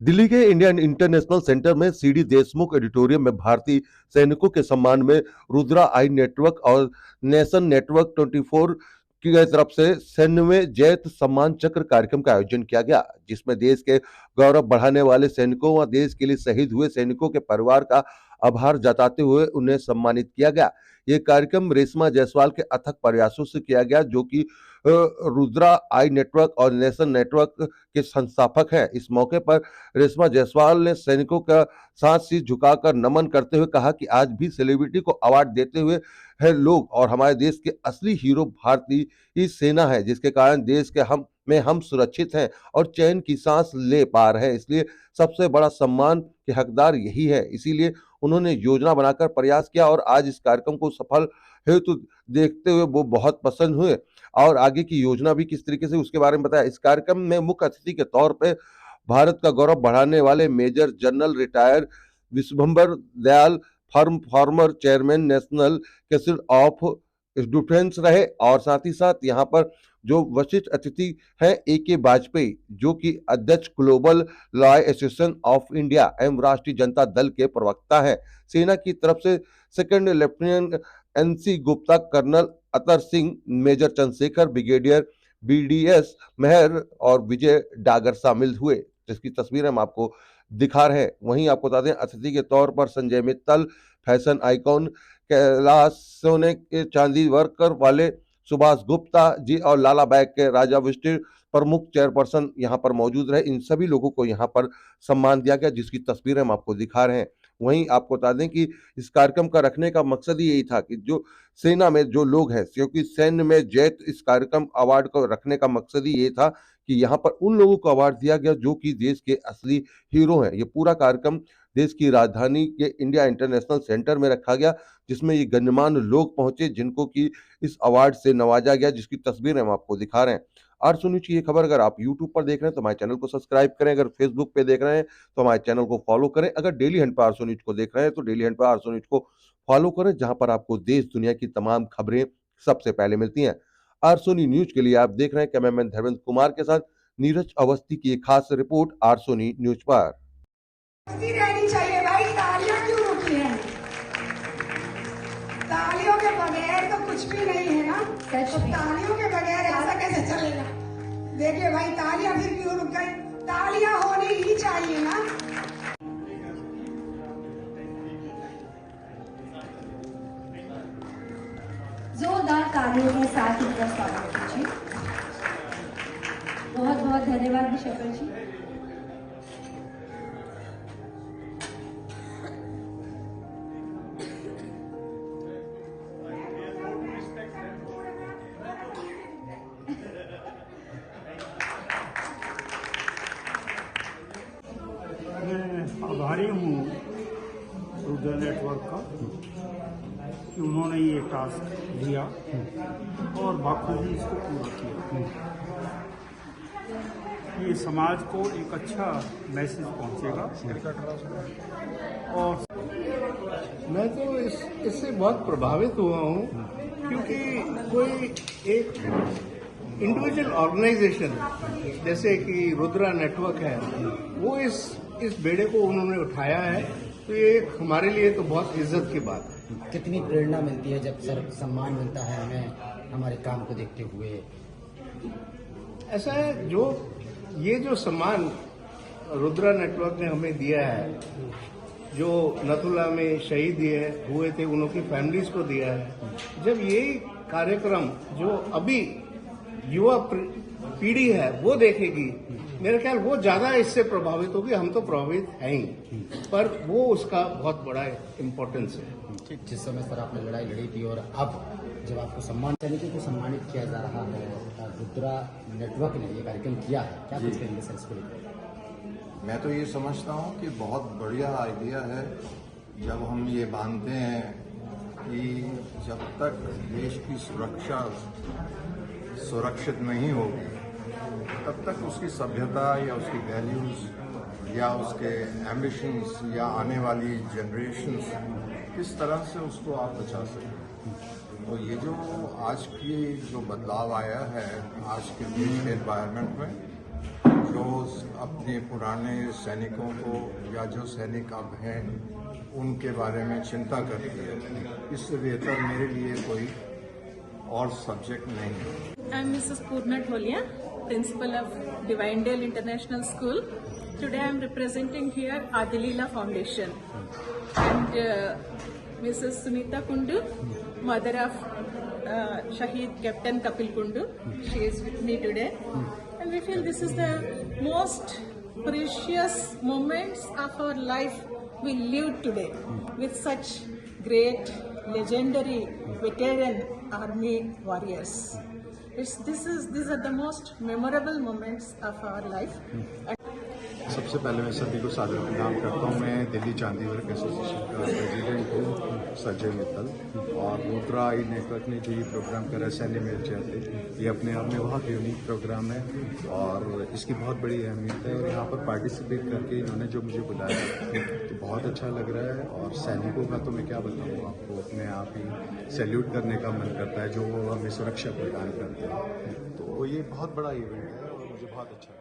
दिल्ली के Indian international centre में CD Deshmukh auditorium में भारतीय सैनिकों के सम्मान में रुद्रा आई नेटवर्क और नेशन नेटवर्क 24 की तरफ से 96वें जैत सम्मान चक्र कार्यक्रम का आयोजन किया गया, जिसमें देश के गौरव बढ़ाने वाले सैनिकों व देश के लिए शहीद हुए सैनिकों के परिवार का आभार जताते हुए उन्हें सम्मानित किया गया। ये कार्यक्रम रेशमा जायसवाल के अथक प्रयासों से किया गया, जो कि रुद्रा आई नेटवर्क और नेशन नेटवर्क के संस्थापक हैं। इस मौके पर रेशमा जायसवाल ने सैनिकों का साथ सिर झुकाकर नमन करते हुए कहा कि आज भी सेलिब्रिटी को अवार्ड देते हुए है लोग और हमारे देश के असली हीरो भारतीय ही सेना है, जिसके कारण देश के हम सुरक्षित हैं और चैन की सांस ले पा रहे हैं। इसलिए सबसे बड़ा सम्मान के हकदार यही है। इसीलिए उन्होंने योजना बनाकर प्रयास किया और आज इस कार्यक्रम को सफल हेतु देखते हुए वो बहुत पसंद हुए और आगे की योजना भी किस तरीके से उसके बारे में बताया। इस कार्यक्रम में मुख्य अतिथि के तौर पे भारत का गौरव बढ़ाने वाले major general retire Vishwambhar Dayal former chairman national council of defence रहे और साथ ही साथ यहाँ पर जो वरिष्ठ अतिथि हैं AK वाजपेयी, जो कि अध्यक्ष global law association of India एवं राष्ट्रीय जनता दल के प्रवक्ता हैं। सेना की तरफ से second lieutenant NC Gupta, colonel Atar Singh, major Chandrashekhar, brigadier BDS Mehar और विजय डागर शामिल हुए, जिसकी तस्वीर हम आपको दिखा रहे हैं। वहीं आपको बता दें अतिथि के तौर पर संजय मित्तल, फैशन आइकॉन कैलाश सोने के चांदी वर्कर वाले सुभाष गुप्ता जी और लाला बैग के राजा विष्टि प्रमुख चेयरपर्सन यहाँ पर मौजूद रहे। इन सभी लोगों को यहाँ पर सम्मान दिया गया, जिसकी तस्वीरें हम आपको दिखा रहे हैं। वहीं आपको बता दें कि इस कार्यक्रम का रखने का मकसद ही यही था कि जो सेना में जो लोग हैं, क्योंकि सैन्य में जैत इस कार्यक्रम अवार्ड को रखने का मकसद ही ये था कि यहाँ पर उन लोगों को अवार्ड दिया गया जो कि देश के असली हीरो हैं। ये पूरा कार्यक्रम देश की राजधानी के इंडिया इंटरनेशनल सेंटर में रखा गया, जिसमें ये गण्यमान्य लोग पहुंचे जिनको कि इस अवार्ड से नवाजा गया, जिसकी तस्वीरें हम आपको दिखा रहे हैं। आरसू न्यूज की ये खबर अगर आप यूट्यूब पर देख रहे हैं तो हमारे चैनल को सब्सक्राइब करें, अगर फेसबुक पे देख रहे हैं तो हमारे चैनल को फॉलो करें, अगर डेली हंट पर आरसू न्यूज को देख रहे हैं तो डेली हंट पर आरसू न्यूज को फॉलो करें, जहां पर आपको देश दुनिया की तमाम खबरें सबसे पहले मिलती हैं। आरसोनी न्यूज के लिए आप देख रहे हैं कैमरामैन धर्मेंद्र कुमार के साथ नीरज अवस्थी की एक खास रिपोर्ट आरसोनी न्यूज पर। रहनी चाहिए भाई, तालियां क्यों रुकी हैं? तालियों के बगैर तो कुछ भी नहीं है ना। तो तालियों के बगैर ऐसा कैसे चलेगा? देखिए भाई, तालियां फिर क्यों रुक गई? तालियां होनी ही चाहिए ना। जोरदार तालियों के साथ इनका स्वागत कीजिए। बहुत बहुत धन्यवाद विशेखर जी। मैं आभारी हूँ रुद्र नेटवर्क का कि उन्होंने ये टास्क दिया और बाखूबी इसको पूरा किया। ये समाज को एक अच्छा मैसेज पहुंचेगा। और मैं तो इससे बहुत प्रभावित हुआ हूँ, क्योंकि कोई एक इंडिविजुअल ऑर्गेनाइजेशन जैसे कि रुद्रा नेटवर्क है, वो इस बेड़े को उन्होंने उठाया है, तो ये हमारे लिए तो बहुत इज्जत की बात है। कितनी प्रेरणा मिलती है जब सर सम्मान मिलता है हमें हमारे काम को देखते हुए। ऐसा है, ये जो सम्मान रुद्रा नेटवर्क ने हमें दिया है, जो नथुला में शहीद हुए थे उनकी फैमिलीज को दिया है, जब ये कार्यक्रम जो अभी युवा पीढ़ी है वो देखेगी, मेरा ख्याल वो ज्यादा इससे प्रभावित होगी। हम तो प्रभावित हैं ही, पर वो उसका बहुत बड़ा इम्पोर्टेंस है। जिस समय सर आपने लड़ाई लड़ी थी और अब जब आपको सम्मान सैनिकों को सम्मानित किया जा रहा है, रुद्रा नेटवर्क ने ये कार्यक्रम किया है, क्या कुछ कहेंगे सर इसको लेकर? मैं तो ये समझता हूँ कि बहुत बढ़िया आइडिया है जब हम ये मानते हैं कि जब तक देश की सुरक्षा सुरक्षित नहीं होगी तब तक उसकी सभ्यता या उसकी वैल्यूज या उसके एम्बिशंस या आने वाली जनरेशन्स किस तरह से उसको आप बचा सकें। तो ये जो आज की जो बदलाव आया है आज के देश के एनवायरनमेंट में, रोज अपने पुराने सैनिकों को या जो सैनिक अब हैं उनके बारे में चिंता करती है। इससे बेहतर मेरे लिए कोई और सब्जेक्ट नहीं है। I'm Mrs. Purna Tholia, principal of Divindale International School. Today I'm representing here Adilila Foundation and Mrs. Sunita Kundu, mother of Shahid Captain Kapil Kundu. She is with me today, and we feel this is the most precious moments of our life we live today with such great, legendary, veteran army warriors. These are the most memorable moments of our life. सबसे पहले मैं सभी को सादर प्रणाम करता हूँ। मैं दिल्ली चांदी वर्क एसोसिएशन का प्रेसिडेंट हूँ, संजय मित्तल। और रुद्रा आई नेटवर्क ने जो ये प्रोग्राम करा सैन्य मेल चलते, ये अपने आप में बहुत यूनिक प्रोग्राम है और इसकी बहुत बड़ी अहमियत है। और यहाँ पर पार्टिसिपेट करके इन्होंने जो मुझे बुलाया तो बहुत अच्छा लग रहा है। और सैनिकों का तो मैं क्या बताऊँ आपको, अपने आप ही सैल्यूट करने का मन करता है जो वो हमें सुरक्षा प्रदान करते हैं। तो ये बहुत बड़ा इवेंट है और मुझे बहुत अच्छा लगा।